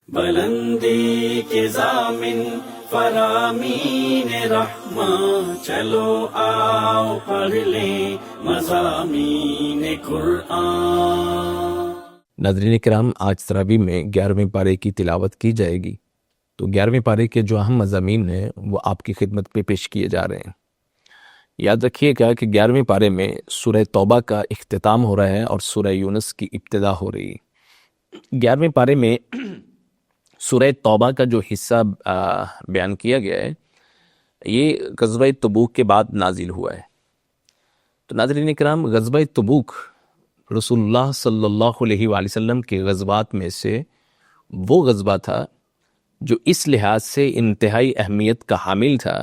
بلندی کے ضامن فرامین رحماں، چلو آؤ پڑھ لیں مضامین قرآن۔ ناظرین کرام، آج تراویح میں 11ویں پارے کی تلاوت کی جائے گی، تو 11ویں پارے کے جو اہم مضامین ہیں وہ آپ کی خدمت پہ پیش کیے جا رہے ہیں۔ یاد رکھیے گا کہ 11ویں پارے میں سورہ توبہ کا اختتام ہو رہا ہے اور سورہ یونس کی ابتدا ہو رہی ہے۔ 11ویں پارے میں سورہ توبہ کا جو حصہ بیان کیا گیا ہے یہ غزوہ تبوک کے بعد نازل ہوا ہے۔ تو ناظرین کرام، غزوہ تبوک رسول اللہ صلی اللہ علیہ وآلہ وسلم کے غزوات میں سے وہ غزوہ تھا جو اس لحاظ سے انتہائی اہمیت کا حامل تھا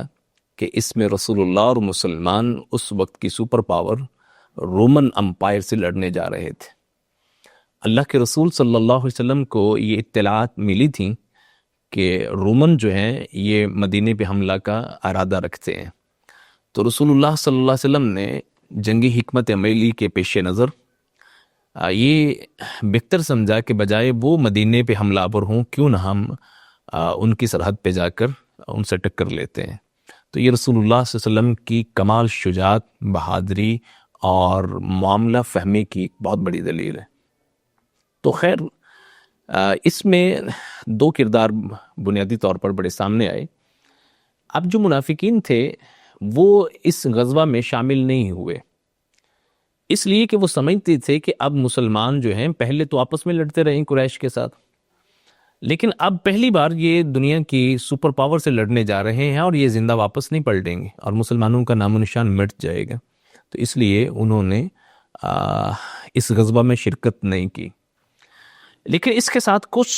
کہ اس میں رسول اللہ اور مسلمان اس وقت کی سپر پاور رومن امپائر سے لڑنے جا رہے تھے۔ اللہ کے رسول صلی اللہ علیہ وسلم کو یہ اطلاعات ملی تھیں کہ رومن جو ہیں یہ مدینے پہ حملہ کا ارادہ رکھتے ہیں، تو رسول اللہ صلی اللہ علیہ وسلم نے جنگی حکمت عملی کے پیش نظر یہ بہتر سمجھا کہ بجائے وہ مدینے پہ حملہ آور ہوں، کیوں نہ ہم ان کی سرحد پہ جا کر ان سے ٹکر لیتے ہیں۔ تو یہ رسول اللہ صلی اللہ علیہ وسلم کی کمال شجاعت، بہادری اور معاملہ فہمی کی بہت بڑی دلیل ہے۔ تو خیر، اس میں دو کردار بنیادی طور پر بڑے سامنے آئے۔ اب جو منافقین تھے وہ اس غزوہ میں شامل نہیں ہوئے، اس لیے کہ وہ سمجھتے تھے کہ اب مسلمان جو ہیں پہلے تو آپس میں لڑتے رہے قریش کے ساتھ، لیکن اب پہلی بار یہ دنیا کی سپر پاور سے لڑنے جا رہے ہیں اور یہ زندہ واپس نہیں پلٹیں گے اور مسلمانوں کا نام و نشان مٹ جائے گا۔ تو اس لیے انہوں نے اس غزوہ میں شرکت نہیں کی۔ لیکن اس کے ساتھ کچھ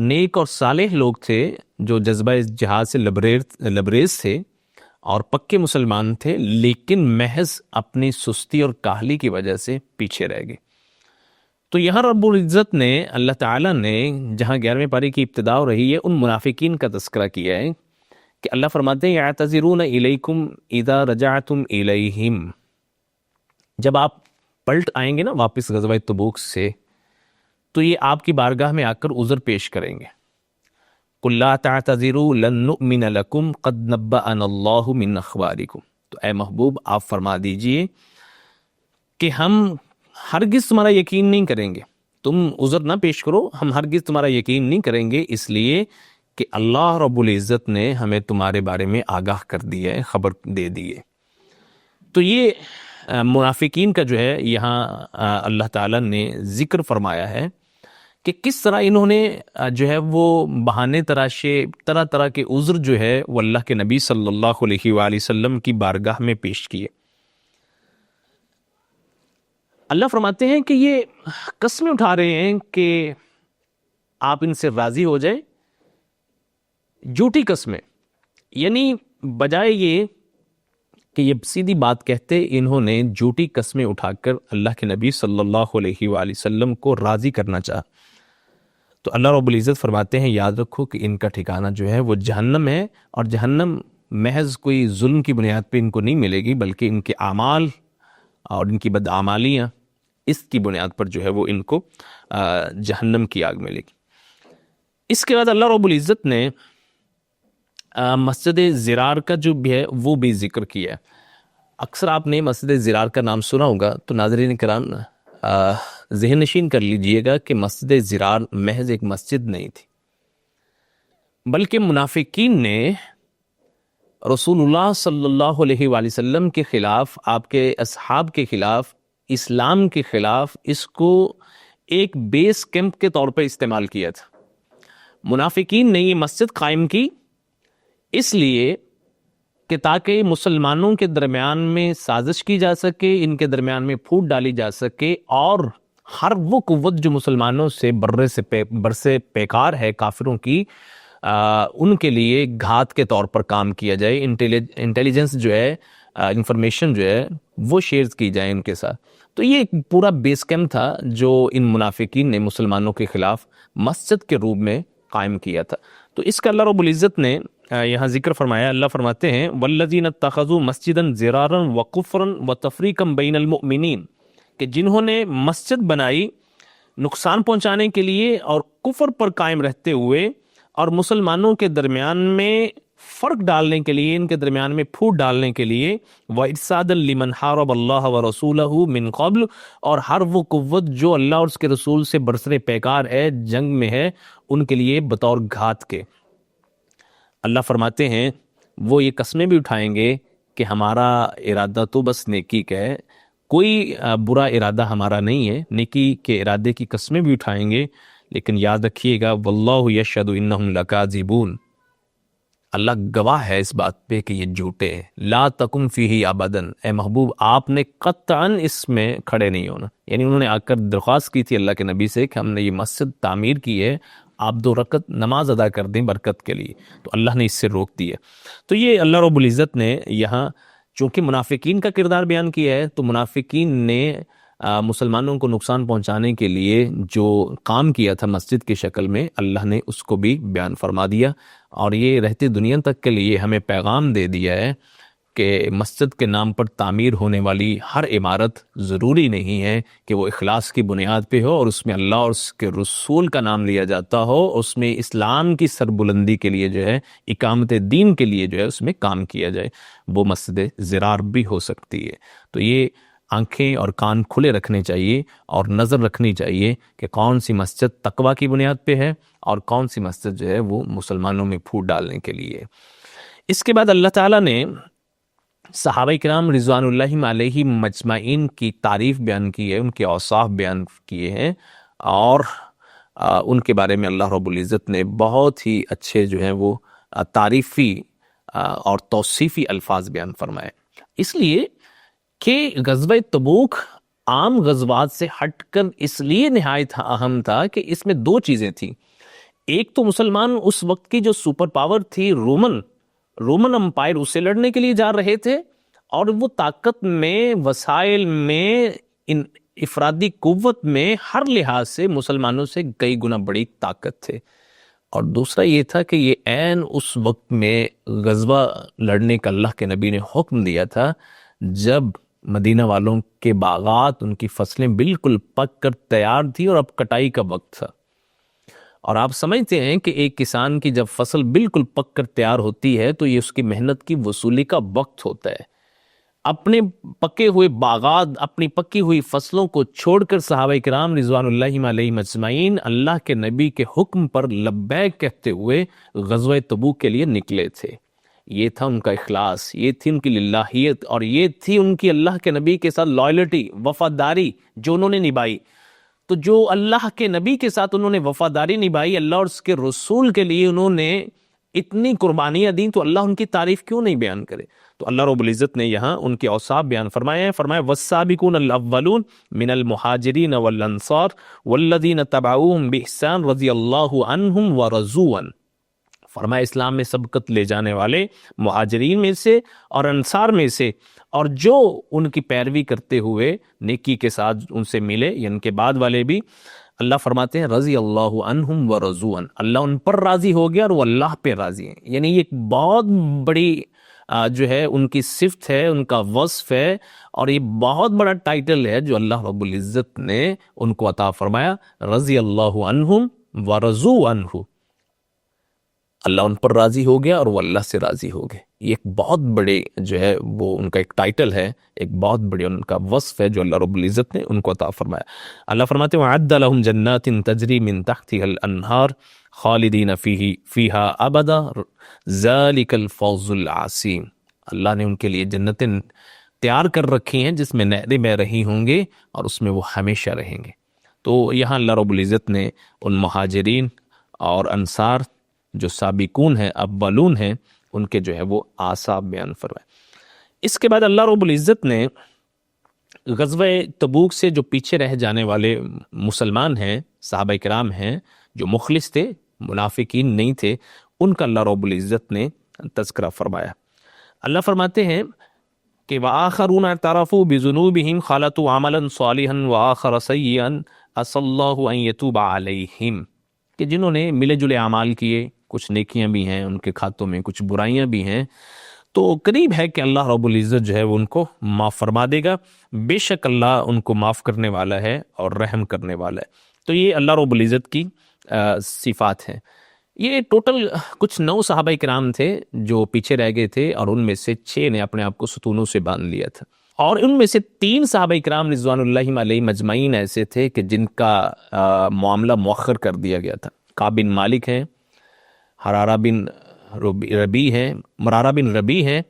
نیک اور صالح لوگ تھے جو جذبہ جہاد سے لبریز تھے اور پکے مسلمان تھے، لیکن محض اپنی سستی اور کاہلی کی وجہ سے پیچھے رہ گئے۔ تو یہاں رب العزت نے، اللہ تعالیٰ نے جہاں 11ویں پارے کی ابتدا ہو رہی ہے، ان منافقین کا تذکرہ کیا ہے کہ اللہ فرماتے ہیں یعتذرون الیکم اذا رجعتم الیہم، جب آپ پلٹ آئیں گے نا واپس غزوہ تبوک سے، تو یہ آپ کی بارگاہ میں آ کر عذر پیش کریں گے۔ قُلْ لَا تَعْتَذِرُوا لَن نُؤْمِنَ لَكُمْ قَدْ نَبَّأَنَا اللَّهُ مِنْ أَخْبَارِكُمْ، تو اے محبوب آپ فرما دیجئے کہ ہم ہرگز تمہارا یقین نہیں کریں گے، تم عذر نہ پیش کرو، ہم ہرگز تمہارا یقین نہیں کریں گے، اس لیے کہ اللہ رب العزت نے ہمیں تمہارے بارے میں آگاہ کر دی ہے، خبر دے دی ہے۔ تو یہ منافقین کا جو ہے یہاں اللہ تعالیٰ نے ذکر فرمایا ہے کہ کس طرح انہوں نے جو ہے وہ بہانے تراشے، طرح طرح کے عذر جو ہے وہ اللہ کے نبی صلی اللہ علیہ وآلہ وسلم کی بارگاہ میں پیش کیے۔ اللہ فرماتے ہیں کہ یہ قسمیں اٹھا رہے ہیں کہ آپ ان سے راضی ہو جائیں، جھوٹی قسمیں، یعنی بجائے یہ کہ یہ سیدھی بات کہتے، انہوں نے جھوٹی قسمیں اٹھا کر اللہ کے نبی صلی اللہ علیہ وآلہ وسلم کو راضی کرنا چاہا۔ تو اللہ رب العزت فرماتے ہیں یاد رکھو کہ ان کا ٹھکانہ جو ہے وہ جہنم ہے، اور جہنم محض کوئی ظلم کی بنیاد پہ ان کو نہیں ملے گی، بلکہ ان کے اعمال اور ان کی بدعمالیاں، اس کی بنیاد پر جو ہے وہ ان کو جہنم کی آگ ملے گی۔ اس کے بعد اللہ رب العزت نے مسجد زرار کا جو بھی ہے وہ بھی ذکر کیا ہے۔ اکثر آپ نے مسجد زرار کا نام سنا ہوگا، تو ناظرین کرام ذہن نشین کر لیجئے گا کہ مسجد زرار محض ایک مسجد نہیں تھی، بلکہ منافقین نے رسول اللہ صلی اللہ علیہ وآلہ وسلم کے خلاف، آپ کے اصحاب کے خلاف، اسلام کے خلاف اس کو ایک بیس کیمپ کے طور پر استعمال کیا تھا۔ منافقین نے یہ مسجد قائم کی اس لیے کہ تاکہ مسلمانوں کے درمیان میں سازش کی جا سکے، ان کے درمیان میں پھوٹ ڈالی جا سکے، اور ہر وہ قوت جو مسلمانوں سے برسے پیکار ہے کافروں کی، ان کے لیے گھات کے طور پر کام کیا جائے، انٹیلیجنس جو ہے، انفارمیشن جو ہے وہ شیئر کی جائے ان کے ساتھ۔ تو یہ ایک پورا بیس کیمپ تھا جو ان منافقین نے مسلمانوں کے خلاف مسجد کے روپ میں قائم کیا تھا۔ تو اس کا اللہ رب العزت نے یہاں ذکر فرمایا۔ اللہ فرماتے ہیں والذین اتخذوا مسجدا ضرارا وکفرا وتفریقا بین المؤمنین، کہ جنہوں نے مسجد بنائی نقصان پہنچانے کے لیے اور کفر پر قائم رہتے ہوئے اور مسلمانوں کے درمیان میں فرق ڈالنے کے لیے، ان کے درمیان میں پھوٹ ڈالنے کے لیے، وَإِرْصَادًا لِمَنْ حَارَبَ اللَّهَ وَرَسُولَهُ مِنْ قَبْلُ، اور ہر وہ قوت جو اللہ اور اس کے رسول سے برسر پیکار ہے، جنگ میں ہے، ان کے لیے بطور گھات کے۔ اللہ فرماتے ہیں وہ یہ قسمیں بھی اٹھائیں گے کہ ہمارا ارادہ تو بس نیکی کا ہے، کوئی برا ارادہ ہمارا نہیں ہے، نیکی کے ارادے کی قسمیں بھی اٹھائیں گے، لیکن یاد رکھیے گا واللہ یشہد انہم لکاذبون، اللہ گواہ ہے اس بات پہ کہ یہ جھوٹے ہیں۔ لا تکن فیہ ابداً، اے محبوب آپ نے قطعاً اس میں کھڑے نہیں ہونا، یعنی انہوں نے آ کر درخواست کی تھی اللہ کے نبی سے کہ ہم نے یہ مسجد تعمیر کی ہے، آپ 2 رکعت نماز ادا کر دیں برکت کے لیے، تو اللہ نے اس سے روک دیا۔ تو یہ اللہ رب العزت نے یہاں چونکہ منافقین کا کردار بیان کیا ہے، تو منافقین نے مسلمانوں کو نقصان پہنچانے کے لیے جو کام کیا تھا مسجد کی شکل میں، اللہ نے اس کو بھی بیان فرما دیا، اور یہ رہتی دنیا تک کے لیے ہمیں پیغام دے دیا ہے کہ مسجد کے نام پر تعمیر ہونے والی ہر عمارت ضروری نہیں ہے کہ وہ اخلاص کی بنیاد پہ ہو اور اس میں اللہ اور اس کے رسول کا نام لیا جاتا ہو، اس میں اسلام کی سربلندی کے لیے جو ہے، اقامت دین کے لیے جو ہے اس میں کام کیا جائے، وہ مسجد زرار بھی ہو سکتی ہے۔ تو یہ آنکھیں اور کان کھلے رکھنے چاہیے اور نظر رکھنی چاہیے کہ کون سی مسجد تقوی کی بنیاد پہ ہے اور کون سی مسجد جو ہے وہ مسلمانوں میں پھوٹ ڈالنے کے لیے۔ اس کے بعد اللہ تعالیٰ نے صحابہ کرام رضوان اللہ علیہ مجمعین کی تعریف بیان کی ہے، ان کے اوصاف بیان کیے ہیں، اور ان کے بارے میں اللہ رب العزت نے بہت ہی اچھے جو ہیں وہ تعریفی اور توصیفی الفاظ بیان فرمائے، اس لیے کہ غزوہ تبوک عام غزوات سے ہٹ کر اس لیے نہایت اہم تھا کہ اس میں 2 چیزیں تھیں۔ ایک تو مسلمان اس وقت کی جو سپر پاور تھی رومن امپائر، اس سے لڑنے کے لیے جا رہے تھے، اور وہ طاقت میں، وسائل میں، افرادی قوت میں ہر لحاظ سے مسلمانوں سے کئی گنا بڑی طاقت تھے۔ اور دوسرا یہ تھا کہ یہ عین اس وقت میں غزوہ لڑنے کا اللہ کے نبی نے حکم دیا تھا جب مدینہ والوں کے باغات، ان کی فصلیں بالکل پک کر تیار تھی اور اب کٹائی کا وقت تھا۔ اور آپ سمجھتے ہیں کہ ایک کسان کی جب فصل بالکل پک کر تیار ہوتی ہے تو یہ اس کی محنت کی وصولی کا وقت ہوتا ہے۔ اپنے پکے ہوئے باغات، اپنی پکی ہوئی فصلوں کو چھوڑ کر صحابہ کرام رضوان اللہ علیہ مجمعین اللہ کے نبی کے حکم پر لبیک کہتے ہوئے غزوہ تبوک کے لیے نکلے تھے۔ یہ تھا ان کا اخلاص، یہ تھی ان کی للہیت، اور یہ تھی ان کی اللہ کے نبی کے ساتھ لائلٹی، وفاداری جو انہوں نے نبھائی۔ تو جو اللہ کے نبی کے ساتھ انہوں نے وفاداری نبھائی، اللہ اور اس کے رسول کے لیے انہوں نے اتنی قربانیاں دیں، تو اللہ ان کی تعریف کیوں نہیں بیان کرے؟ تو اللہ رب العزت نے یہاں ان کے اوصاف بیان فرمائے ہیں، فرمایا والسابقون الاولون من المہاجرین والانصار والذین تبعوہم بإحسان رضی اللہ عنہم ورضوا عنہ، فرمایا اسلام میں سبقت لے جانے والے مہاجرین میں سے اور انصار میں سے، اور جو ان کی پیروی کرتے ہوئے نیکی کے ساتھ ان سے ملے، یا ان کے بعد والے بھی، اللہ فرماتے ہیں رضی اللہ عنہم ورضوا عنہ، اللہ ان پر راضی ہو گیا اور وہ اللہ پہ راضی ہیں۔ یعنی یہ ایک بہت بڑی جو ہے ان کی صفت ہے، ان کا وصف ہے، اور یہ بہت بڑا ٹائٹل ہے جو اللہ رب العزت نے ان کو عطا فرمایا، رضی اللہ عنہم ورضوا عنہ، اللہ ان پر راضی ہو گیا اور وہ اللہ سے راضی ہو گئے۔ یہ ایک بہت بڑے جو ہے وہ ان کا ایک ٹائٹل ہے، ایک بہت بڑی ان کا وصف ہے جو اللہ رب العزت نے ان کو عطا فرمایا۔ اللہ فرماتے ہیں وَعَدَّ لَهُمْ جَنَّاتٍ تَجْرِي مِن تَحْتِهَا الْأَنْهَارُ خَالِدِينَ فِيهَا أَبَدًا ذَلِكَ الْفَوْزُ الْعَظِيمُ، اللہ نے ان کے لیے جنتیں تیار کر رکھی ہیں جس میں نہریں بہ رہی ہوں گے اور اس میں وہ ہمیشہ رہیں گے۔ تو یہاں اللہ رب العزت نے ان مہاجرین اور انصار جو سابقون ہیں، اولون ہیں، ان کے جو ہے وہ آثار بیان فرمائے۔ اس کے بعد اللہ رب العزت نے غزوہ تبوک سے جو پیچھے رہ جانے والے مسلمان ہیں، صحابہ کرام ہیں، جو مخلص تھے، منافقین نہیں تھے، ان کا اللہ رب العزت نے تذکرہ فرمایا۔ اللہ فرماتے ہیں کہ وَآخَرُونَ اعْتَرَفُوا بِذُنُوبِهِمْ خَلَطُوا عَمَلًا صَالِحًا وَآخَرَ سَيِّئًا عَسَى اللَّهُ أَن يَتُوبَ عَلَيْهِمْ، کہ جنہوں نے ملے جلے اعمال کیے، کچھ نیکیاں بھی ہیں ان کے کھاتوں میں، کچھ برائیاں بھی ہیں، تو قریب ہے کہ اللہ رب العزت جو ہے وہ ان کو معاف فرما دے گا، بے شک اللہ ان کو معاف کرنے والا ہے اور رحم کرنے والا ہے۔ تو یہ اللہ رب العزت کی صفات ہیں. یہ ٹوٹل کچھ 9 صحابہ کرام تھے جو پیچھے رہ گئے تھے، اور ان میں سے 6 نے اپنے آپ کو ستونوں سے باندھ لیا تھا، اور ان میں سے 3 صحابہ کرام رضوان اللہ علیہ مجمعین ایسے تھے کہ جن کا معاملہ مؤخر کر دیا گیا تھا. کعب بن مالک ہیں، حرارہ بن ربی ہیں، مرارہ بن ربی ہیں،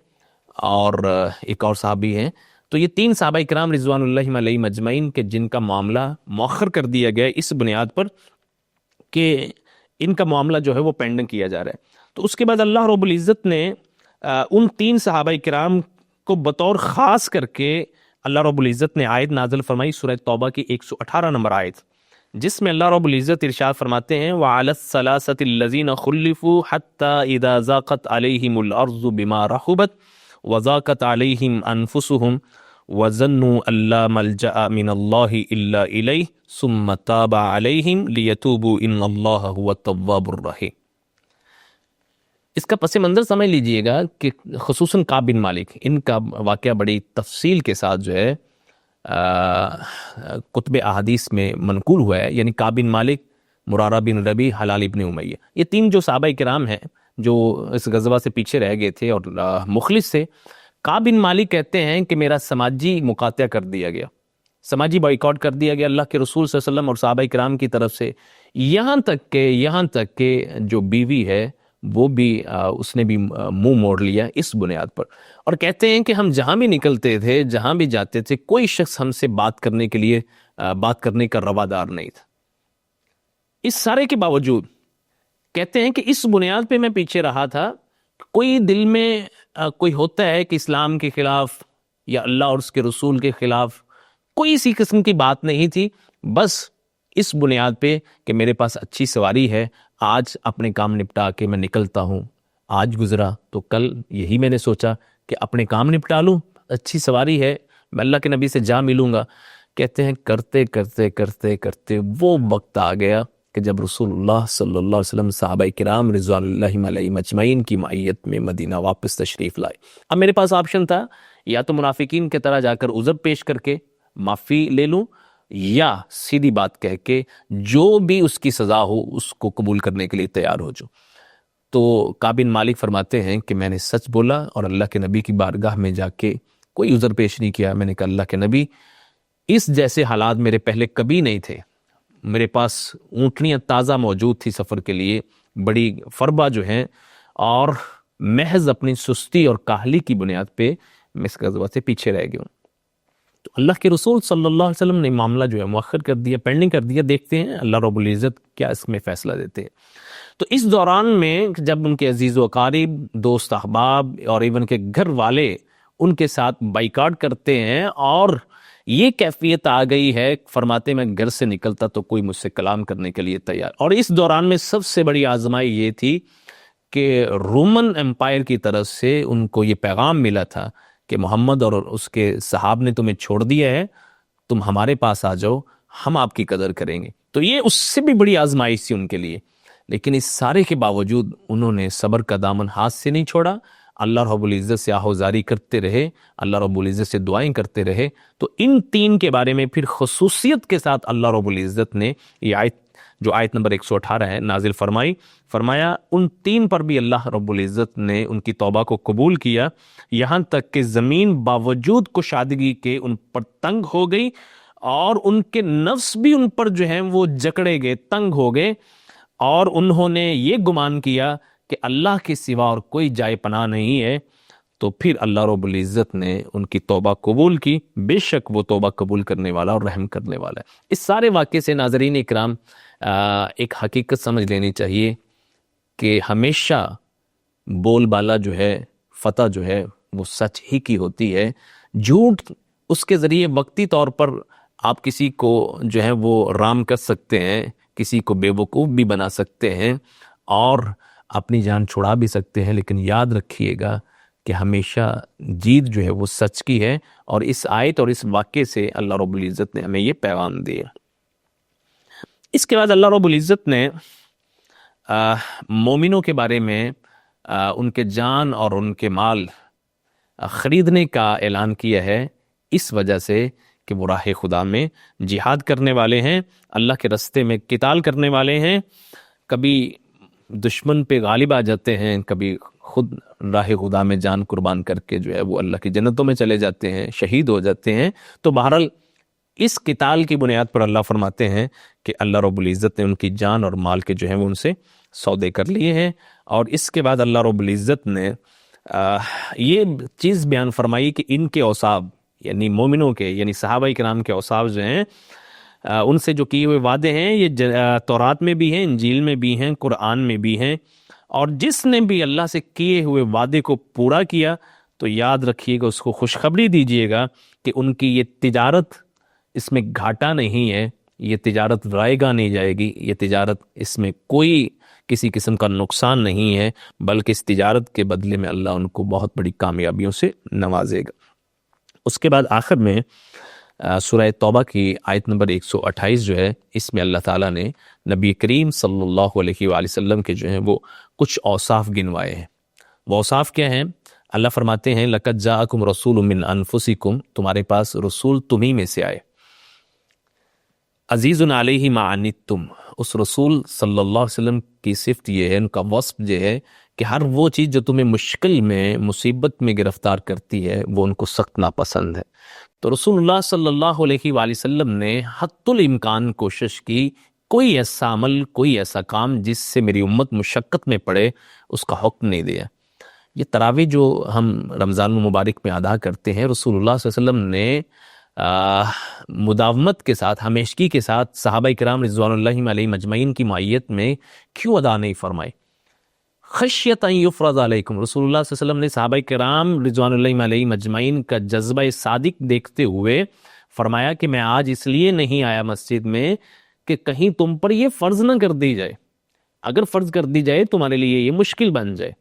اور ایک اور صحابی ہیں. تو یہ 3 صحابہ کرام رضوان اللہ علیہ مجمعین کے جن کا معاملہ مؤخر کر دیا گیا اس بنیاد پر کہ ان کا معاملہ جو ہے وہ پینڈنگ کیا جا رہا ہے. تو اس کے بعد اللہ رب العزت نے ان 3 صحابہ کرام کو بطور خاص کر کے اللہ رب العزت نے آیت نازل فرمائی، سورہ توبہ کی 118 نمبر آیت، جس میں اللہ رب العزت ارشاد فرماتے ہیں وَعَلَى الثَّلَاثَةِ الَّذِينَ خُلِّفُوا حَتَّى إِذَا ضَاقَتْ عَلَيْهِمُ الْأَرْضُ بِمَا رَحُبَتْ وَضَاقَتْ عَلَيْهِمْ أَنفُسُهُمْ وَظَنُّوا أَن لَّا مَلْجَأَ مِنَ اللَّهِ إِلَّا إِلَيْهِ ثُمَّ تَابَ عَلَيْهِمْ لِيَتُوبُوا إِنَّ اللَّهَ هُوَ التَّوَّابُ الرَّحِيمُ. اس کا پس منظر سمجھ لیجئے گا کہ خصوصاً کعب بن مالک، ان کا واقعہ بڑی تفصیل کے ساتھ جو ہے کتب احادیث میں منقول ہوا ہے. یعنی کعب بن مالک، مرارہ بن ربی، حلال ابن امیہ، یہ 3 جو صحابہ کرام ہیں جو اس غزوہ سے پیچھے رہ گئے تھے اور مخلص تھے. کعب بن مالک کہتے ہیں کہ میرا سماجی مقاطعہ کر دیا گیا، سماجی بائیکاٹ کر دیا گیا اللہ کے رسول صلی اللہ علیہ وسلم اور صحابہ کرام کی طرف سے، یہاں تک کہ جو بیوی ہے وہ بھی اس نے بھی منہ موڑ لیا اس بنیاد پر. اور کہتے ہیں کہ ہم جہاں بھی نکلتے تھے، جہاں بھی جاتے تھے، کوئی شخص ہم سے بات کرنے کا روادار نہیں تھا. اس سارے کے باوجود کہتے ہیں کہ اس بنیاد پہ میں پیچھے رہا تھا. کوئی دل میں کوئی ہوتا ہے کہ اسلام کے خلاف یا اللہ اور اس کے رسول کے خلاف کوئی اسی قسم کی بات نہیں تھی، بس اس بنیاد پہ کہ میرے پاس اچھی سواری ہے، آج اپنے کام نپٹا کے میں نکلتا ہوں. آج گزرا تو کل یہی میں نے سوچا کہ اپنے کام نپٹا لوں، اچھی سواری ہے، میں اللہ کے نبی سے جا ملوں گا. کہتے ہیں کرتے کرتے کرتے کرتے وہ وقت آ گیا کہ جب رسول اللہ صلی اللہ علیہ وسلم صحابہ کرام رضوان اللہ علیہ مجمعین کی معیت میں مدینہ واپس تشریف لائے. اب میرے پاس آپشن تھا، یا تو منافقین کی طرح جا کر عذر پیش کر کے معافی لے لوں، یا سیدھی بات کہہ کے جو بھی اس کی سزا ہو اس کو قبول کرنے کے لیے تیار ہو جاؤں. تو کعب بن مالک فرماتے ہیں کہ میں نے سچ بولا اور اللہ کے نبی کی بارگاہ میں جا کے کوئی عذر پیش نہیں کیا. میں نے کہا اللہ کے نبی، اس جیسے حالات میرے پہلے کبھی نہیں تھے. میرے پاس اونٹنیاں تازہ موجود تھی سفر کے لیے، بڑی فربہ جو ہیں، اور محض اپنی سستی اور کاہلی کی بنیاد پہ میں اس غزوہ سے پیچھے رہ گیا ہوں. تو اللہ کے رسول صلی اللہ علیہ وسلم نے معاملہ جو ہے مؤخر کر دیا، پینڈنگ کر دیا. دیکھتے ہیں اللہ رب العزت کیا اس میں فیصلہ دیتے ہیں. تو اس دوران میں جب ان کے عزیز و اقارب، دوست احباب اور ایون کے گھر والے ان کے ساتھ بائیکاٹ کرتے ہیں اور یہ کیفیت آ گئی ہے، فرماتے میں گھر سے نکلتا تو کوئی مجھ سے کلام کرنے کے لیے تیار. اور اس دوران میں سب سے بڑی آزمائی یہ تھی کہ رومن امپائر کی طرف سے ان کو یہ پیغام ملا تھا کہ محمد اور اس کے صحاب نے تمہیں چھوڑ دیا ہے، تم ہمارے پاس آ جاؤ، ہم آپ کی قدر کریں گے. تو یہ اس سے بھی بڑی آزمائش تھی ان کے لیے. لیکن اس سارے کے باوجود انہوں نے صبر کا دامن ہاتھ سے نہیں چھوڑا. اللہ رب العزت سے آہوزاری کرتے رہے، اللہ رب العزت سے دعائیں کرتے رہے. تو ان 3 کے بارے میں پھر خصوصیت کے ساتھ اللہ رب العزت نے یہ آیت، جو آیت نمبر 118 ہے، نازل فرمایا ان 3 پر بھی اللہ رب العزت نے ان کی توبہ کو قبول کیا، یہاں تک کہ زمین باوجود کشادگی کے ان پر تنگ ہو گئی اور ان کے نفس بھی ان پر جو ہیں وہ جکڑے گئے، تنگ ہو گئے، اور انہوں نے یہ گمان کیا کہ اللہ کے سوا اور کوئی جائے پناہ نہیں ہے. تو پھر اللہ رب العزت نے ان کی توبہ قبول کی. بے شک وہ توبہ قبول کرنے والا اور رحم کرنے والا ہے. اس سارے واقعے سے ناظرین اکرام ایک حقیقت سمجھ لینی چاہیے کہ ہمیشہ بول بالا جو ہے، فتح جو ہے وہ سچ ہی کی ہوتی ہے. جھوٹ اس کے ذریعے وقتی طور پر آپ کسی کو جو ہے وہ رام کر سکتے ہیں، کسی کو بے وقوف بھی بنا سکتے ہیں اور اپنی جان چھڑا بھی سکتے ہیں. لیکن یاد رکھیے گا کہ ہمیشہ جیت جو ہے وہ سچ کی ہے. اور اس آیت اور اس واقعے سے اللہ رب العزت نے ہمیں یہ پیغام دیا. اس کے بعد اللہ رب العزت نے مومنوں کے بارے میں ان کے جان اور ان کے مال خریدنے کا اعلان کیا ہے، اس وجہ سے کہ وہ راہ خدا میں جہاد کرنے والے ہیں، اللہ کے راستے میں قتال کرنے والے ہیں، کبھی دشمن پہ غالب آ جاتے ہیں، کبھی خود راہ خدا میں جان قربان کر کے جو ہے وہ اللہ کی جنتوں میں چلے جاتے ہیں، شہید ہو جاتے ہیں۔ تو بہرحال اس قتال کی بنیاد پر اللہ فرماتے ہیں کہ اللہ رب العزت نے ان کی جان اور مال کے جو ہیں وہ ان سے سودے کر لیے ہیں۔ اور اس کے بعد اللہ رب العزت نے یہ چیز بیان فرمائی کہ ان کے اوصاف یعنی مومنوں کے یعنی صحابہ کرام کے اوصاف جو ہیں ان سے جو کیے ہوئے وعدے ہیں یہ تورات میں بھی ہیں، انجیل میں بھی ہیں، قرآن میں بھی ہیں، اور جس نے بھی اللہ سے کیے ہوئے وعدے کو پورا کیا تو یاد رکھیے گا، اس کو خوشخبری دیجیے گا کہ ان کی یہ تجارت اس میں گھاٹا نہیں ہے، یہ تجارت رائے گاہ نہیں جائے گی، یہ تجارت اس میں کوئی کسی قسم کا نقصان نہیں ہے، بلکہ اس تجارت کے بدلے میں اللہ ان کو بہت بڑی کامیابیوں سے نوازے گا۔ اس کے بعد آخر میں سورہ توبہ کی آیت نمبر 128 جو ہے، اس میں اللہ تعالیٰ نے نبی کریم صلی اللہ علیہ وآلہ وسلم کے جو ہیں وہ کچھ اوصاف گنوائے ہیں۔ وہ اوصاف کیا ہیں؟ اللہ فرماتے ہیں لَقَدْ جَاءَكُمْ رَسُولٌ مِّنْ أَنفُسِكُمْ، تمہارے پاس رسول تمہیں میں سے آئے، عزیز علیہ ما عنتم، اس رسول صلی اللہ علیہ وسلم کی صفت یہ ہے، ان کا وصف یہ ہے کہ ہر وہ چیز جو تمہیں مشکل میں مصیبت میں گرفتار کرتی ہے وہ ان کو سخت ناپسند ہے۔ تو رسول اللہ صلی اللہ علیہ وآلہ وسلم نے حتی الامکان کوشش کی کوئی ایسا عمل، کوئی ایسا کام جس سے میری امت مشقت میں پڑے، اس کا حکم نہیں دیا۔ یہ تراویح جو ہم رمضان المبارک میں ادا کرتے ہیں، رسول اللہ صلی اللہ علیہ وسلم نے مداومت کے ساتھ، ہمیشگی کے ساتھ صحابہ کرام رضوان اللہ علیہم اجمعین کی معیت میں کیوں ادا نہیں فرمائے؟ خشیت ان یفرض علیکم، رسول اللہ صلی اللہ علیہ وسلم نے صحابہ کرام رضوان اللہ علیہم اجمعین کا جذبہ صادق دیکھتے ہوئے فرمایا کہ میں آج اس لیے نہیں آیا مسجد میں کہ کہیں تم پر یہ فرض نہ کر دی جائے، اگر فرض کر دی جائے تمہارے لیے یہ مشکل بن جائے۔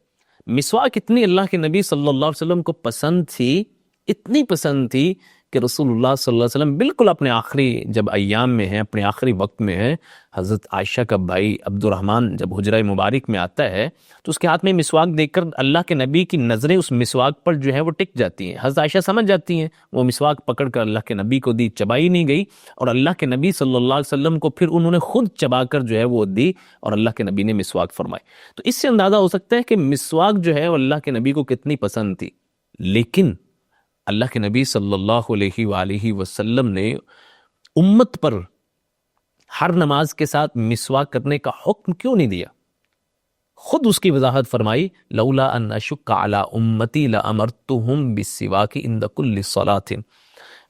مسواک اتنی اللہ کے نبی صلی اللہ علیہ وسلم کو پسند تھی، اتنی پسند تھی کہ رسول اللہ صلی اللہ علیہ وسلم بالکل اپنے آخری جب ایام میں ہیں، اپنے آخری وقت میں ہیں، حضرت عائشہ کا بھائی عبد الرحمن جب حجرہ مبارک میں آتا ہے تو اس کے ہاتھ میں مسواک دیکھ کر اللہ کے نبی کی نظریں اس مسواک پر جو ہے وہ ٹک جاتی ہیں۔ حضرت عائشہ سمجھ جاتی ہیں، وہ مسواک پکڑ کر اللہ کے نبی کو دی، چبائی نہیں گئی، اور اللہ کے نبی صلی اللہ علیہ وسلم کو پھر انہوں نے خود چبا کر جو ہے وہ دی، اور اللہ کے نبی نے مسواک فرمائی۔ تو اس سے اندازہ ہو سکتا ہے کہ مسواک جو ہے وہ اللہ کے نبی کو کتنی پسند تھی۔ لیکن اللہ کے نبی صلی اللہ علیہ وآلہ وسلم نے امت پر ہر نماز کے ساتھ مسواک کرنے کا حکم کیوں نہیں دیا؟ خود اس کی وضاحت فرمائی، لولا ان اشق علی امتی لامرتہم بالسواک عند کل صلاۃ،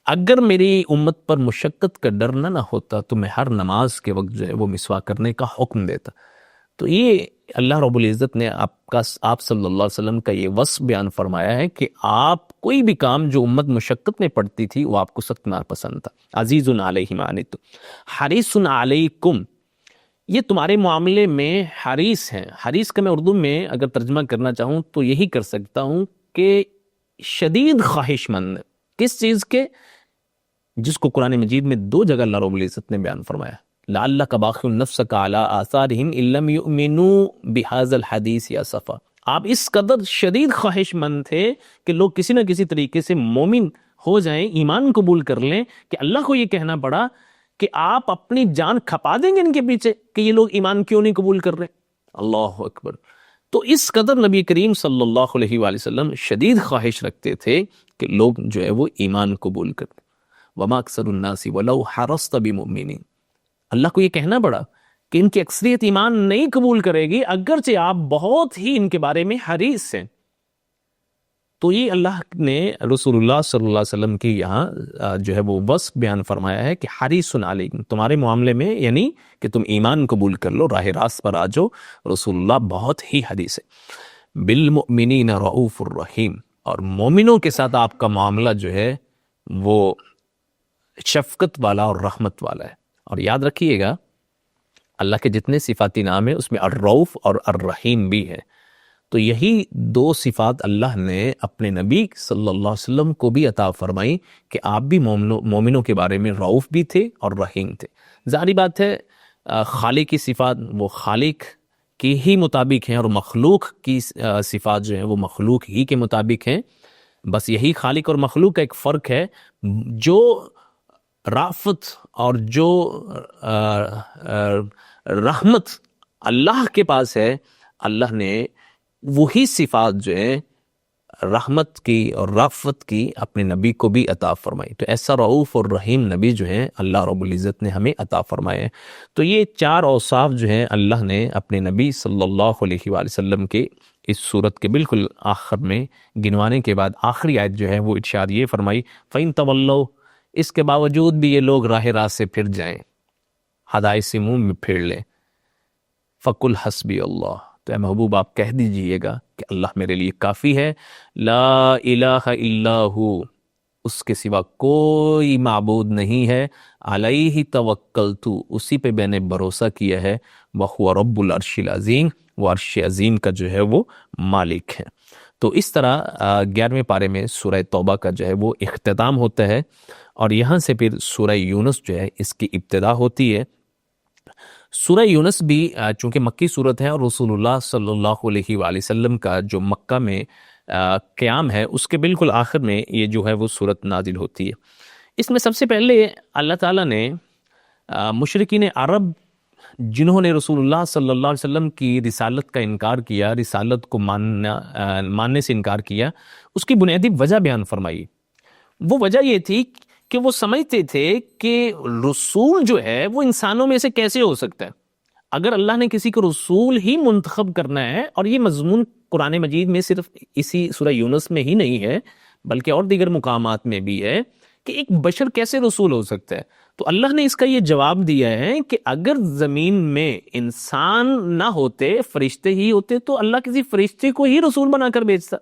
اگر میری امت پر مشقت کا ڈر نہ ہوتا تو میں ہر نماز کے وقت جو ہے وہ مسواک کرنے کا حکم دیتا۔ تو یہ اللہ رب العزت نے آپ صلی اللہ علیہ وسلم کا یہ وصف بیان فرمایا ہے کہ آپ کوئی بھی کام جو امت مشقت میں پڑتی تھی وہ آپ کو سخت ناپسند تھا۔ عزیز علیہ ما عنتم حریص علیکم، یہ تمہارے معاملے میں حریص ہیں۔ حریص کا میں اردو میں اگر ترجمہ کرنا چاہوں تو یہی کر سکتا ہوں کہ شدید خواہش مند، کس چیز کے؟ جس کو قرآن مجید میں 2 جگہ اللہ رب العزت نے بیان فرمایا، لعلک باخع نفسک علی آثارہم ان لم یؤمنوا بہذا الحدیث اسفا، آپ اس قدر شدید خواہش مند تھے کہ لوگ کسی نہ کسی طریقے سے مومن ہو جائیں، ایمان قبول کر لیں، کہ اللہ کو یہ کہنا پڑا کہ آپ اپنی جان کھپا دیں گے ان کے پیچھے کہ یہ لوگ ایمان کیوں نہیں قبول کر رہے۔ اللہ اکبر۔ تو اس قدر نبی کریم صلی اللہ علیہ وآلہ وسلم شدید خواہش رکھتے تھے کہ لوگ جو ہے وہ ایمان قبول کریں۔ وما اکثر الناس ولو حرصت بمؤمنین، اللہ کو یہ کہنا پڑا کہ ان کی اکثریت ایمان نہیں قبول کرے گی اگرچہ آپ بہت ہی ان کے بارے میں حریص ہیں۔ تو یہ اللہ نے رسول اللہ صلی اللہ علیہ وسلم کی یہاں جو ہے وہ وصف بیان فرمایا ہے کہ حریص علیکم، تمہارے معاملے میں یعنی کہ تم ایمان قبول کر لو، راہ راست پر آ جاؤ، رسول اللہ بہت ہی حریص ہے۔ بالمؤمنین رؤوف الرحیم، اور مومنوں کے ساتھ آپ کا معاملہ جو ہے وہ شفقت والا اور رحمت والا ہے۔ اور یاد رکھیے گا اللہ کے جتنے صفاتی نام ہیں اس میں الرؤوف اور الرحیم بھی ہے، تو یہی 2 صفات اللہ نے اپنے نبی صلی اللہ علیہ وسلم کو بھی عطا فرمائی کہ آپ بھی مومنوں کے بارے میں رؤوف بھی تھے اور رحیم تھے۔ ظاہری بات ہے خالق کی صفات وہ خالق کی ہی مطابق ہیں، اور مخلوق کی صفات جو ہیں وہ مخلوق ہی کے مطابق ہیں، بس یہی خالق اور مخلوق کا ایک فرق ہے۔ جو رافت اور جو رحمت اللہ کے پاس ہے، اللہ نے وہی صفات جو ہے رحمت کی اور رافت کی اپنے نبی کو بھی عطا فرمائی. تو ایسا رعوف اور رحیم نبی جو ہے اللہ رب العزت نے ہمیں عطا فرمائے ہیں. تو یہ 4 اوصاف جو ہیں اللہ نے اپنے نبی صلی اللہ علیہ وآلہ وسلم کے اس صورت کے بالکل آخر میں گنوانے کے بعد آخری آیت جو ہے وہ ارشاد یہ فرمائی فَإِن تَوَلَّوْا، اس کے باوجود بھی یہ لوگ راہ راست سے پھر جائیں، ہدایت سے منہ میں پھیر لیں، فَقُلْ حَسْبِيَ اللَّهُ، تو اے محبوب آپ کہہ دیجئے گا کہ اللہ میرے لیے کافی ہے، لا الہ الا ہو، اس کے سوا کوئی معبود نہیں ہے، علیہ توکلت، اسی پہ میں نے بھروسہ کیا ہے، وہو رب العرش العظیم، وہ عرش عظیم کا جو ہے وہ مالک ہے. تو اس طرح 11ویں پارے میں سورہ توبہ کا جو ہے وہ اختتام ہوتا ہے، اور یہاں سے پھر سورہ یونس جو ہے اس کی ابتدا ہوتی ہے. سورہ یونس بھی چونکہ مکی صورت ہے اور رسول اللہ صلی اللہ علیہ وآلہ وسلم کا جو مکہ میں قیام ہے اس کے بالکل آخر میں یہ جو ہے وہ صورت نازل ہوتی ہے. اس میں سب سے پہلے اللہ تعالیٰ نے مشرکین عرب جنہوں نے رسول اللہ صلی اللہ علیہ وسلم کی رسالت کا انکار کیا، رسالت کو ماننے سے انکار کیا، اس کی بنیادی وجہ بیان فرمائی. وہ وجہ یہ تھی کہ وہ سمجھتے تھے کہ رسول جو ہے وہ انسانوں میں سے کیسے ہو سکتا ہے. اگر اللہ نے کسی کو رسول ہی منتخب کرنا ہے، اور یہ مضمون قرآن مجید میں صرف اسی سورہ یونس میں ہی نہیں ہے بلکہ اور دیگر مقامات میں بھی ہے کہ ایک بشر کیسے رسول ہو سکتا ہے، تو اللہ نے اس کا یہ جواب دیا ہے کہ اگر زمین میں انسان نہ ہوتے، فرشتے ہی ہوتے، تو اللہ کسی فرشتے کو ہی رسول بنا کر بھیجتا.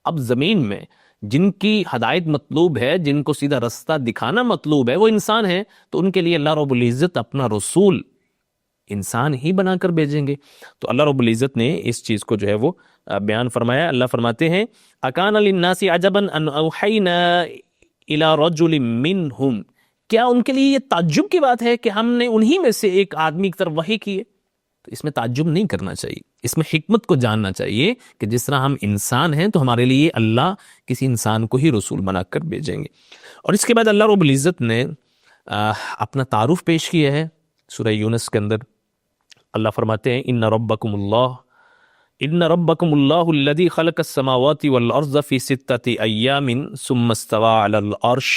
اب زمین میں جن کی ہدایت مطلوب ہے، جن کو سیدھا رستہ دکھانا مطلوب ہے، وہ انسان ہیں، تو ان کے لیے اللہ رب العزت اپنا رسول انسان ہی بنا کر بھیجیں گے. تو اللہ رب العزت نے اس چیز کو جو ہے وہ بیان فرمایا. اللہ فرماتے ہیں اکان للناس عجبا ان اوحینا الی رجل منہم، کیا ان کے لیے یہ تعجب کی بات ہے کہ ہم نے انہی میں سے ایک آدمی کی طرف وحی کی ہے. تو اس میں تعجب نہیں کرنا چاہیے، اس میں حکمت کو جاننا چاہیے کہ جس طرح ہم انسان ہیں تو ہمارے لیے اللہ کسی انسان کو ہی رسول بنا کر بھیجیں گے. اور اس کے بعد اللہ رب العزت نے اپنا تعارف پیش کیا ہے سورہ یونس کے اندر. اللہ فرماتے ہیں ان ربکم اللہ الذی خلق السماوات والارض فی 6 ایام ثم استوى علی العرش،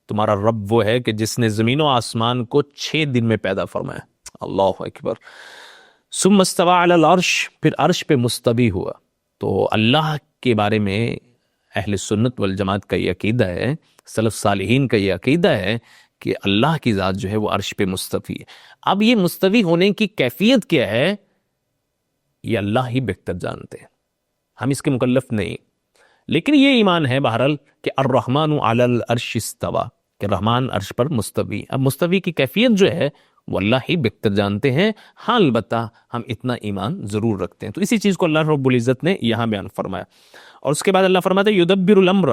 تمہارا رب وہ ہے کہ جس نے زمین و آسمان کو 6 دن میں پیدا فرمایا. اللہ اکبر. ثم استوى علی العرش، پھر عرش پہ مستوی ہوا. تو اللہ کے بارے میں اہل سنت والجماعت کا یہ عقیدہ ہے، سلف صالحین کا یہ عقیدہ ہے کہ اللہ کی ذات جو ہے وہ عرش پہ مستوی ہے. اب یہ مستوی ہونے کی کیفیت کیا ہے یہ اللہ ہی بہتر جانتے ہیں، ہم اس کے مکلف نہیں. لیکن یہ ایمان ہے بہرحال کہ الرحمن علی العرش استوى، کہ رحمان عرش پر مستوی. اب مستوی کی کیفیت جو ہے وہ اللہ ہی بہتر جانتے ہیں. ہاں البتہ ہم اتنا ایمان ضرور رکھتے ہیں. تو اسی چیز کو اللہ رب العزت نے یہاں بیان فرمایا. اور اس کے بعد اللہ فرماتا ہے یدبر الامر،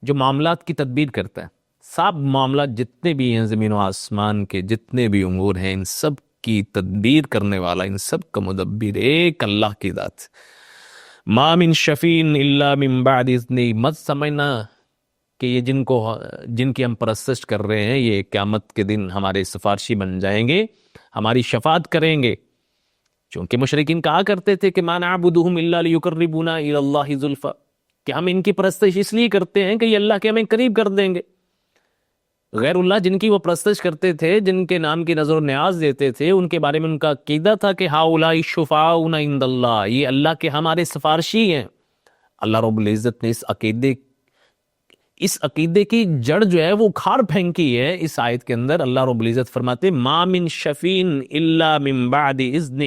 جو معاملات کی تدبیر کرتا ہے. سب معاملات جتنے بھی ہیں زمین و آسمان کے جتنے بھی امور ہیں ان سب کی تدبیر کرنے والا، ان سب کا مدبر ایک اللہ کی ذات. ما من شفین الا من بعد اذنہ، مت سمجھنا کہ یہ جن کی ہم پرستش کر رہے ہیں یہ قیامت کے دن ہمارے سفارشی بن جائیں گے، ہماری شفاعت کریں گے. چونکہ مشرکین کہا کرتے تھے کہ ما نعبدہم الا لیقربونا الی اللہ زلفی، کہ ہم ان کی پرستش اس لیے کرتے ہیں کہ یہ اللہ کے ہمیں قریب کر دیں گے. غیر اللہ جن کی وہ پرستش کرتے تھے، جن کے نام کی نظر و نیاز دیتے تھے، ان کے بارے میں ان کا عقیدہ تھا کہ ہؤلاء شفعاؤنا عند اللہ، یہ اللہ کے ہمارے سفارشی ہیں. اللہ رب العزت نے اس عقیدے کی جڑ جو ہے وہ اکھاڑ پھینکی ہے اس آیت کے اندر. اللہ رب العزت فرماتے ما من شفین الا من بعد اذنہ،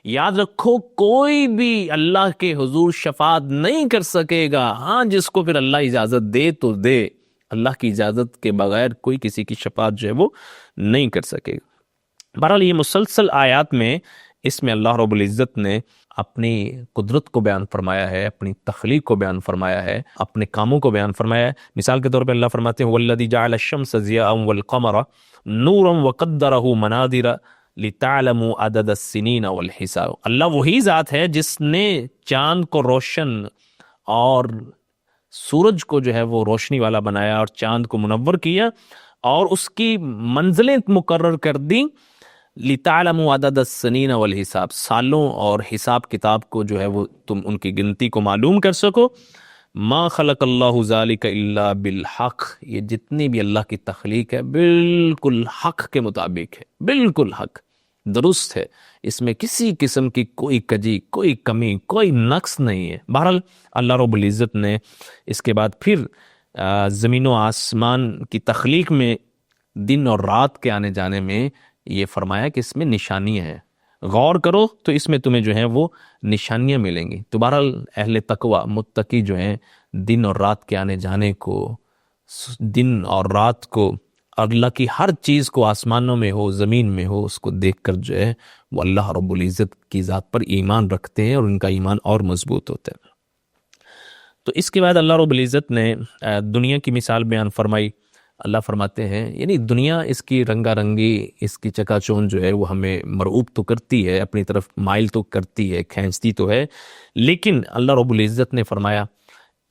یاد رکھو کوئی بھی اللہ کے حضور شفاعت نہیں کر سکے گا، ہاں جس کو پھر اللہ اجازت دے تو دے. اللہ کی اجازت کے بغیر کوئی کسی کی شفاعت جو ہے وہ نہیں کر سکے گا. بہرحال یہ مسلسل آیات میں اس میں اللہ رب العزت نے اپنی قدرت کو بیان فرمایا ہے، اپنی تخلیق کو بیان فرمایا ہے، اپنے کاموں کو بیان فرمایا ہے. مثال کے طور پہ اللہ فرماتے ہیں وَالَّذِي جَعَلَ الشَّمْسَ ضِيَاءً وَالْقَمَرَ نُورًا وَقَدَّرَهُ مَنَازِلَ لِتَعْلَمُوا عَدَدَ السِّنِينَ وَالْحِسَابَ. اللہ وہی ذات ہے جس نے چاند کو روشن اور سورج کو جو ہے وہ روشنی والا بنایا اور چاند کو منور کیا اور اس کی منزلیں مقرر کر دیں، لِتَعْلَمُوا عَدَدَ السِّنِينَ وَالْحِسَاب، سالوں اور حساب کتاب کو جو ہے وہ تم ان کی گنتی کو معلوم کر سکو۔ ما خلق اللہ ذالک الا بالحق، یہ جتنی بھی اللہ کی تخلیق ہے بالکل حق کے مطابق ہے، بالکل حق درست ہے، اس میں کسی قسم کی کوئی کجی، کوئی کمی، کوئی نقص نہیں ہے۔ بہرحال اللہ رب العزت نے اس کے بعد پھر زمین و آسمان کی تخلیق میں، دن اور رات کے آنے جانے میں یہ فرمایا کہ اس میں نشانیاں ہیں، غور کرو تو اس میں تمہیں جو ہیں وہ نشانیاں ملیں گی۔ تو بہرحال اہل تقوی متقی جو ہیں دن اور رات کے آنے جانے کو، دن اور رات کو، اللہ کی ہر چیز کو، آسمانوں میں ہو زمین میں ہو، اس کو دیکھ کر جو ہے وہ اللہ رب العزت کی ذات پر ایمان رکھتے ہیں اور ان کا ایمان اور مضبوط ہوتا ہے۔ تو اس کے بعد اللہ رب العزت نے دنیا کی مثال بیان فرمائی۔ اللہ فرماتے ہیں یعنی دنیا، اس کی رنگا رنگی، اس کی چکا چوند جو ہے وہ ہمیں مرعوب تو کرتی ہے، اپنی طرف مائل تو کرتی ہے، کھینچتی تو ہے، لیکن اللہ رب العزت نے فرمایا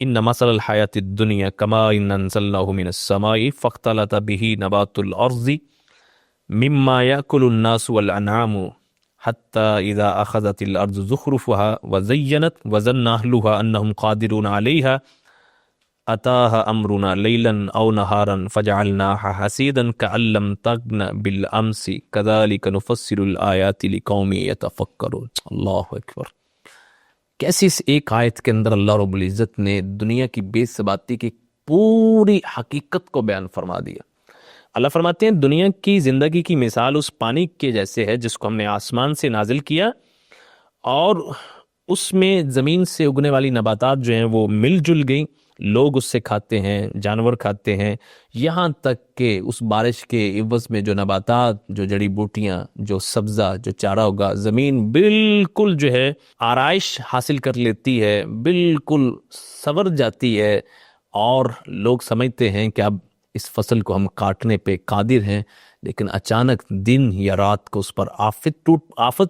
ان مثل الحیات الدنیا کماء انزلناه من السماء فاختلط به نبات الارض مما يأكل الناس والانعام حتى اذا اخذت الارض زخرفها وزينت وظن اهلها انهم قادرون عليها اتاها امرنا ليلا او نهارا فجعلناها حسيدا كأن لم تغن بالامس كذلك نفصل الآيات لقوم يتفكرون۔ اللہ اکبر، کیسی اس ایک آیت کے اندر اللہ رب العزت نے دنیا کی بے ثباتی کی پوری حقیقت کو بیان فرما دیا۔ اللہ فرماتے ہیں دنیا کی زندگی کی مثال اس پانی کے جیسے ہے جس کو ہم نے آسمان سے نازل کیا، اور اس میں زمین سے اگنے والی نباتات جو ہیں وہ مل جل گئیں، لوگ اس سے کھاتے ہیں، جانور کھاتے ہیں، یہاں تک کہ اس بارش کے عوض میں جو نباتات، جو جڑی بوٹیاں، جو سبزہ، جو چارہ ہوگا، زمین بالکل جو ہے آرائش حاصل کر لیتی ہے، بالکل سنور جاتی ہے، اور لوگ سمجھتے ہیں کہ اب اس فصل کو ہم کاٹنے پہ قادر ہیں، لیکن اچانک دن یا رات کو اس پر آفت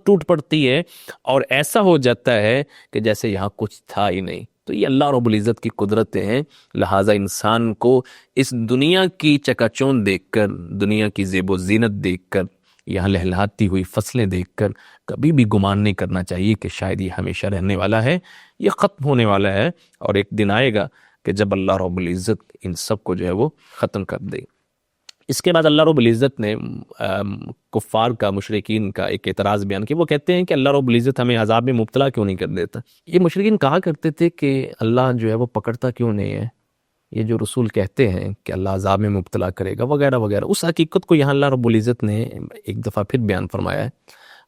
ٹوٹ پڑتی ہے، اور ایسا ہو جاتا ہے کہ جیسے یہاں کچھ تھا ہی نہیں۔ تو یہ اللہ رب العزت کی قدرتیں ہیں، لہٰذا انسان کو اس دنیا کی چکا چوند دیکھ کر، دنیا کی زیب و زینت دیکھ کر، یہاں لہلہاتی ہوئی فصلیں دیکھ کر کبھی بھی گمان نہیں کرنا چاہیے کہ شاید یہ ہمیشہ رہنے والا ہے، یہ ختم ہونے والا ہے، اور ایک دن آئے گا کہ جب اللہ رب العزت ان سب کو جو ہے وہ ختم کر دے۔ اس کے بعد اللہ رب العزت نے کفار کا، مشرکین کا ایک اعتراض بیان کیا۔ وہ کہتے ہیں کہ اللہ رب العزت ہمیں عذاب میں مبتلا کیوں نہیں کر دیتا؟ یہ مشرکین کہا کرتے تھے کہ اللہ جو ہے وہ پکڑتا کیوں نہیں ہے، یہ جو رسول کہتے ہیں کہ اللہ عذاب میں مبتلا کرے گا وغیرہ وغیرہ، اس حقیقت کو یہاں اللہ رب العزت نے ایک دفعہ پھر بیان فرمایا ہے۔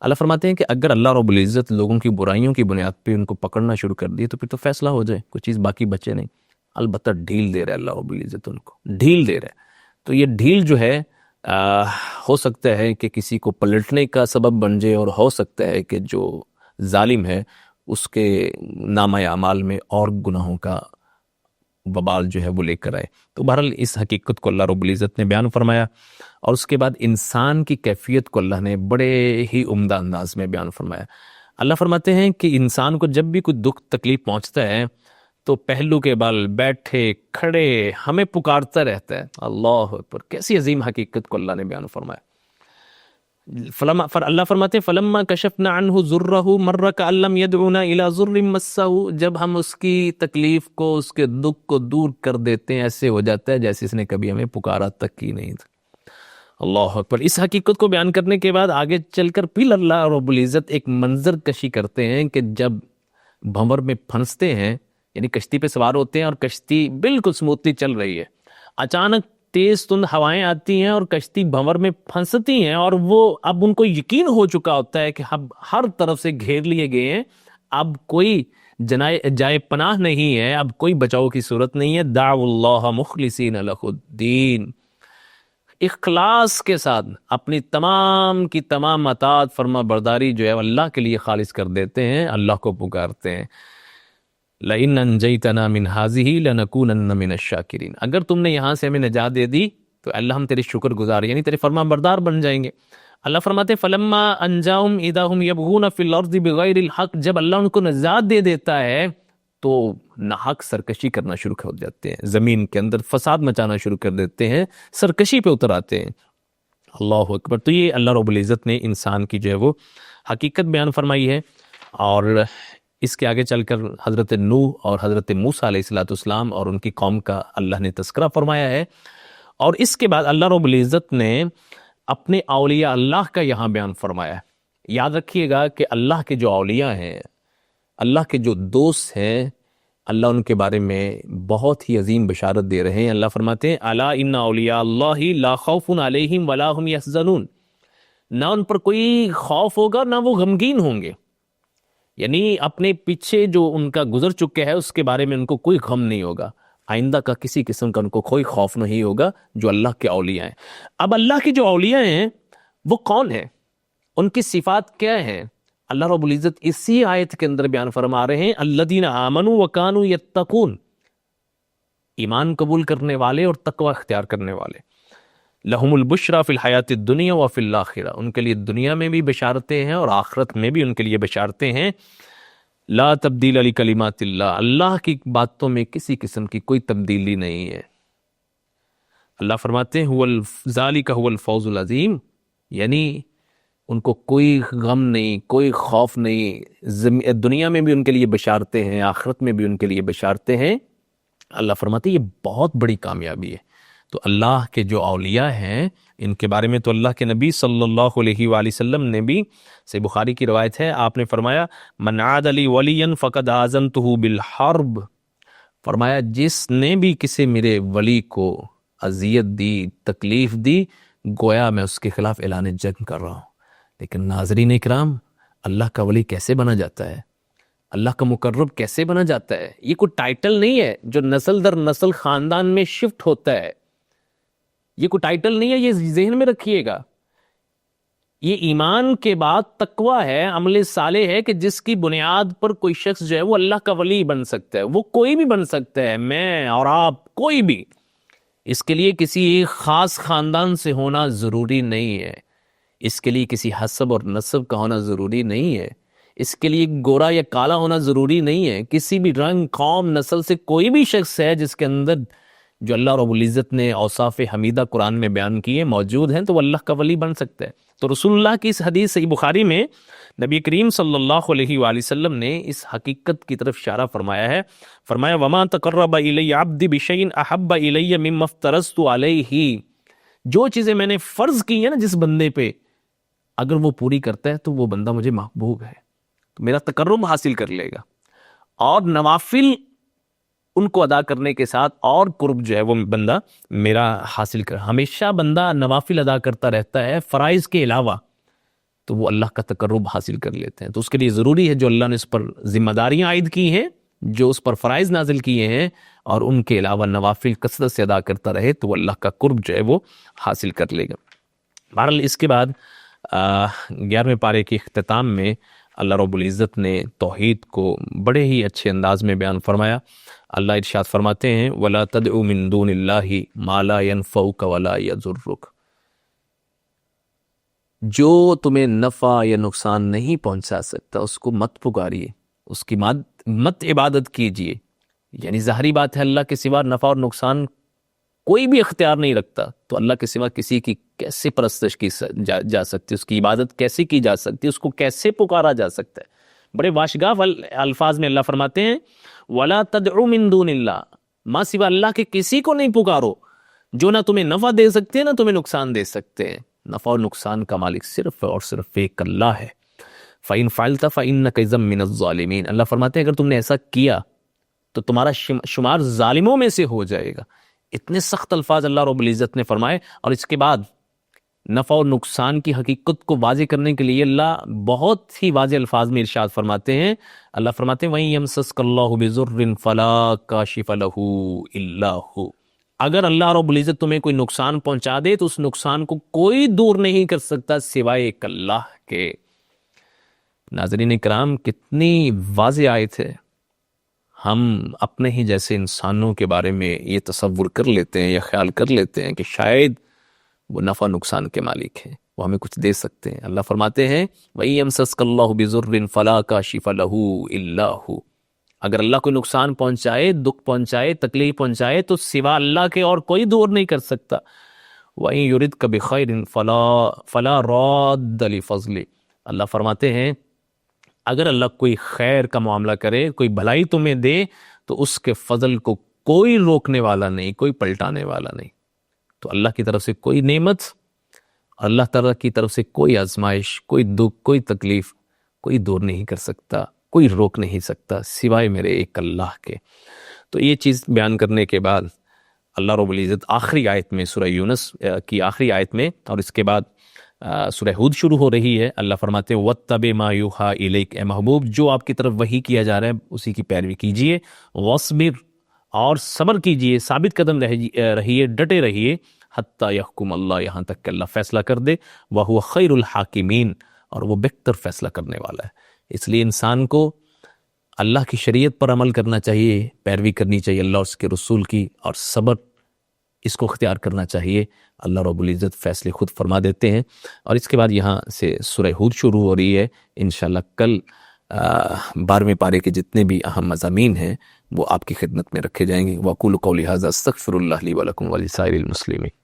اللہ فرماتے ہیں کہ اگر اللہ رب العزت لوگوں کی برائیوں کی بنیاد پہ ان کو پکڑنا شروع کر دیے تو پھر تو فیصلہ ہو جائے، کوئی چیز باقی بچے نہیں۔ البتہ ڈھیل دے رہا ہے اللہ رب العزت، ان کو ڈھیل دے رہا ہے۔ تو یہ ڈھیل جو ہے ہو سکتا ہے کہ کسی کو پلٹنے کا سبب بن جائے، اور ہو سکتا ہے کہ جو ظالم ہے اس کے نامہ اعمال میں اور گناہوں کا وبال جو ہے وہ لے کر آئے۔ تو بہرحال اس حقیقت کو اللہ رب العزت نے بیان فرمایا، اور اس کے بعد انسان کی کیفیت کو اللہ نے بڑے ہی عمدہ انداز میں بیان فرمایا۔ اللہ فرماتے ہیں کہ انسان کو جب بھی کوئی دکھ تکلیف پہنچتا ہے تو پہلو کے بل بیٹھے کھڑے ہمیں پکارتا رہتا ہے۔ اللہ اکبر، کیسی عظیم حقیقت کو اللہ نے بیان فرمایا۔ اللہ فرماتے ہیں فلما کشفنا عنہ ضرہ مر کأن لم یدعونا الی ضر مسہ، جب ہم اس کی تکلیف کو، اس کے دکھ کو دور کر دیتے ہیں، ایسے ہو جاتا ہے جیسے اس نے کبھی ہمیں پکارا تک ہی نہیں تھا۔ اللہ اکبر۔ اس حقیقت کو بیان کرنے کے بعد آگے چل کر پھر اللہ رب العزت ایک منظر کشی کرتے ہیں کہ جب بھنور میں پھنستے ہیں، یعنی کشتی پہ سوار ہوتے ہیں اور کشتی بالکل سموتھلی چل رہی ہے، اچانک تیز تند ہوائیں آتی ہیں اور کشتی بھنور میں پھنستی ہیں، اور وہ اب ان کو یقین ہو چکا ہوتا ہے کہ اب ہر طرف سے گھیر لیے گئے ہیں، اب کوئی جائے پناہ نہیں ہے، اب کوئی بچاؤ کی صورت نہیں ہے۔ دعوا اللہ مخلصین لہ الدین، اخلاص کے ساتھ اپنی تمام کی تمام اطاعت فرما برداری جو ہے اللہ کے لیے خالص کر دیتے ہیں، اللہ کو پکارتے ہیں۔ لئن انجیتنا من هذه لنکونن من الشاکرین، اگر تم نے یہاں سے ہمیں نجات دے دی تو اللہ ہم تیرے شکر گزار، یعنی تیرے فرما بردار بن جائیں گے۔ اللہ فرماتے فلما انجاهم اذا هم يبغون في الارض بغیر الحق، جب اللہ ان کو نجات دے دیتا ہے تو ناحق سرکشی کرنا شروع کر دیتے ہیں، زمین کے اندر فساد مچانا شروع کر دیتے ہیں، سرکشی پہ اتر آتے ہیں۔ اللہ اکبر۔ تو یہ اللہ رب العزت نے انسان کی جو ہے وہ حقیقت بیان فرمائی ہے، اور اس کے آگے چل کر حضرت نوح اور حضرت موسیٰ علیہ السلام اور ان کی قوم کا اللہ نے تذکرہ فرمایا ہے، اور اس کے بعد اللہ رب العزت نے اپنے اولیاء اللہ کا یہاں بیان فرمایا ہے۔ یاد رکھیے گا کہ اللہ کے جو اولیاء ہیں، اللہ کے جو دوست ہیں، اللہ ان کے بارے میں بہت ہی عظیم بشارت دے رہے ہیں۔ اللہ فرماتے ہیں الا ان اولیاء اللہ لا خوف علیہم ولا هم یحزنون، نہ ان پر کوئی خوف ہوگا نہ وہ غمگین ہوں گے، یعنی اپنے پیچھے جو ان کا گزر چکے ہے اس کے بارے میں ان کو کوئی غم نہیں ہوگا، آئندہ کا کسی قسم کا ان کو کوئی خوف نہیں ہوگا جو اللہ کے اولیاء ہیں۔ اب اللہ کے جو اولیاء ہیں وہ کون ہیں، ان کی صفات کیا ہیں، اللہ رب العزت اسی آیت کے اندر بیان فرما رہے ہیں الذین آمنوا وکانوا یتقون، ایمان قبول کرنے والے اور تقوی اختیار کرنے والے، لہم البشریٰ فی الحیات الدنیا وفی الآخرہ، ان کے لیے دنیا میں بھی بشارتیں ہیں اور آخرت میں بھی ان کے لیے بشارتیں ہیں۔ لا تبدیل لکلمات اللہ، اللہ کی باتوں میں کسی قسم کی کوئی تبدیلی نہیں ہے۔ اللہ فرماتے ہیں ذالک هو الفوز العظیم، یعنی ان کو کوئی غم نہیں، کوئی خوف نہیں، دنیا میں بھی ان کے لیے بشارتیں ہیں، آخرت میں بھی ان کے لیے بشارتیں ہیں۔ اللہ فرماتے ہیں یہ بہت بڑی کامیابی ہے۔ تو اللہ کے جو اولیاء ہیں ان کے بارے میں تو اللہ کے نبی صلی اللہ علیہ وآلہ وسلم نے بھی، صحیح بخاری کی روایت ہے، آپ نے فرمایا من عاد لی ولیا فقد آذنتہ بالحرب، فرمایا جس نے بھی کسی میرے ولی کو اذیت دی، تکلیف دی، گویا میں اس کے خلاف اعلان جنگ کر رہا ہوں۔ لیکن ناظرین اکرام، اللہ کا ولی کیسے بنا جاتا ہے، اللہ کا مقرب کیسے بنا جاتا ہے؟ یہ کوئی ٹائٹل نہیں ہے جو نسل در نسل خاندان میں شفٹ ہوتا ہے، یہ کوئی ٹائٹل نہیں ہے، یہ ذہن میں رکھیے گا۔ یہ ایمان کے بعد تقوی ہے، عمل صالح ہے کہ جس کی بنیاد پر کوئی شخص جو ہے وہ اللہ کا ولی بن سکتا ہے، وہ کوئی بھی بن سکتا ہے، میں اور آپ کوئی بھی۔ اس کے لیے کسی ایک خاص خاندان سے ہونا ضروری نہیں ہے، اس کے لیے کسی حسب اور نسب کا ہونا ضروری نہیں ہے، اس کے لیے گورا یا کالا ہونا ضروری نہیں ہے، کسی بھی رنگ، قوم، نسل سے کوئی بھی شخص ہے جس کے اندر جو اللہ رب العزت نے اوصاف حمیدہ قرآن میں بیان کیے موجود ہیں تو وہ اللہ کا ولی بن سکتا ہے۔ تو رسول اللہ کی اس حدیث صحیح بخاری میں نبی کریم صلی اللہ علیہ وآلہ وسلم نے اس حقیقت کی طرف اشارہ فرمایا ہے، فرمایا وما تقرب الی عبدی بشیء احب الی مما افترضت علیہ، جو چیزیں میں نے فرض کی ہیں نا جس بندے پہ، اگر وہ پوری کرتا ہے تو وہ بندہ مجھے محبوب ہے، تو میرا تقرب حاصل کر لے گا، اور نوافل ان کو ادا کرنے کے ساتھ اور قرب جو ہے وہ بندہ میرا حاصل کر، ہمیشہ بندہ نوافل ادا کرتا رہتا ہے فرائض کے علاوہ، تو وہ اللہ کا تقرب حاصل کر لیتے ہیں۔ تو اس کے لیے ضروری ہے جو اللہ نے اس پر ذمہ داریاں عائد کی ہیں، جو اس پر فرائض نازل کیے ہیں، اور ان کے علاوہ نوافل کثرت سے ادا کرتا رہے تو وہ اللہ کا قرب جو ہے وہ حاصل کر لے گا۔ بہرحال اس کے بعد 11ویں پارے کے اختتام میں اللہ رب العزت نے توحید کو بڑے ہی اچھے انداز میں بیان فرمایا۔ اللہ ارشاد فرماتے ہیں وَلَا تَدْعُ مِن دُونِ اللَّهِ مَا لَا يَنفَعُكَ وَلَا يَضُرُّكَ، جو تمہیں نفع یا نقصان نہیں پہنچا سکتا اس کو مت پکاریے، اس کی مت عبادت کیجیے۔ یعنی ظاہری بات ہے اللہ کے سوا نفع اور نقصان کوئی بھی اختیار نہیں رکھتا، تو اللہ کے سوا کسی کی کیسے پرستش کی جا سکتی، اس کی عبادت کیسے کی جا سکتی، اس کو کیسے پکارا جا سکتا ہے؟ بڑے واشگاف الفاظ میں اللہ فرماتے ہیں وَلَا تَدْعُ مِن دُونِ اللَّهِ، ماں سوا اللہ کے کسی کو نہیں پکارو جو نہ تمہیں نفع دے سکتے ہیں نہ تمہیں نقصان دے سکتے ہیں۔ نفع اور نقصان کا مالک صرف اور صرف ایک اللہ ہے۔ فَإِن فَعَلْتَ فَإِنَّكَ إِذًا مِّنَ الظَّالِمِينَ، اللہ فرماتے ہیں اگر تم نے ایسا کیا تو تمہارا شمار ظالموں میں سے ہو جائے گا۔ اتنے سخت الفاظ اللہ رب العزت نے فرمائے، اور اس کے بعد نفع اور نقصان کی حقیقت کو واضح کرنے کے لیے اللہ بہت ہی واضح الفاظ میں ارشاد فرماتے ہیں۔ اللہ فرماتے ہیں وَإِن يَمْسَسْكَ اللَّهُ بِضُرٍّ فَلَا كَاشِفَ لَهُ إِلَّا هُوَ، اگر اللہ رب العزت تمہیں کوئی نقصان پہنچا دے تو اس نقصان کو کوئی دور نہیں کر سکتا سوائے ایک اللہ کے۔ ناظرین کرام، کتنی واضح آیت ہے۔ ہم اپنے ہی جیسے انسانوں کے بارے میں یہ تصور کر لیتے ہیں یا خیال کر لیتے ہیں کہ شاید وہ نفع نقصان کے مالک ہیں، وہ ہمیں کچھ دے سکتے ہیں۔ اللہ فرماتے ہیں وَإِن يَمْسَسْكَ اللَّهُ بِضُرٍّ فَلَا كَاشِفَ لَهُ إِلَّا هُوَ، اگر اللہ کو نقصان پہنچائے، دکھ پہنچائے، تکلیف پہنچائے تو سوا اللہ کے اور کوئی دور نہیں کر سکتا۔ وَإِن يُرِدْكَ بِخَيْرٍ فَلَا رَادَّ لِفَضْلِهِ، اللہ فرماتے ہیں اگر اللہ کوئی خیر کا معاملہ کرے، کوئی بھلائی تمہیں دے تو اس کے فضل کو کوئی روکنے والا نہیں، کوئی پلٹانے والا نہیں۔ تو اللہ کی طرف سے کوئی نعمت، اللہ تعالیٰ کی طرف سے کوئی آزمائش، کوئی دکھ، کوئی تکلیف کوئی دور نہیں کر سکتا، کوئی روک نہیں سکتا سوائے میرے ایک اللہ کے۔ تو یہ چیز بیان کرنے کے بعد اللہ رب العزت آخری آیت میں، سورہ یونس کی آخری آیت میں، اور اس کے بعد سورہ ہود شروع ہو رہی ہے، اللہ فرماتے ہیں وَاتَّبِعْ مَا يُوحَىٰ إِلَيْكَ، اے محبوب جو آپ کی طرف وحی کیا جا رہا ہے اسی کی پیروی کیجئے، وَاصْبِرْ، اور صبر کیجئے، ثابت قدم رہیے، ڈٹے رہیے، حتیٰ یحکم اللہ، یہاں تک کہ اللہ فیصلہ کر دے، وَهُوَ خَيْرُ الْحَاكِمِينَ، اور وہ بہتر فیصلہ کرنے والا ہے۔ اس لیے انسان کو اللہ کی شریعت پر عمل کرنا چاہیے، پیروی کرنی چاہیے اللہ اور اس کے رسول کی، اور صبر اس کو اختیار کرنا چاہیے۔ اللہ رب العزت فیصلے خود فرما دیتے ہیں۔ اور اس کے بعد یہاں سے سورہ ہود شروع ہو رہی ہے، انشاءاللہ کل 12ویں پارے کے جتنے بھی اہم مضامین ہیں وہ آپ کی خدمت میں رکھے جائیں گے۔ وَأَقُولُ قَوْلِي هَٰذَا أَسْتَغْفِرُ اللَّهَ لِي وَلَكُمْ وَلِسَائِرِ الْمُسْلِمِينَ۔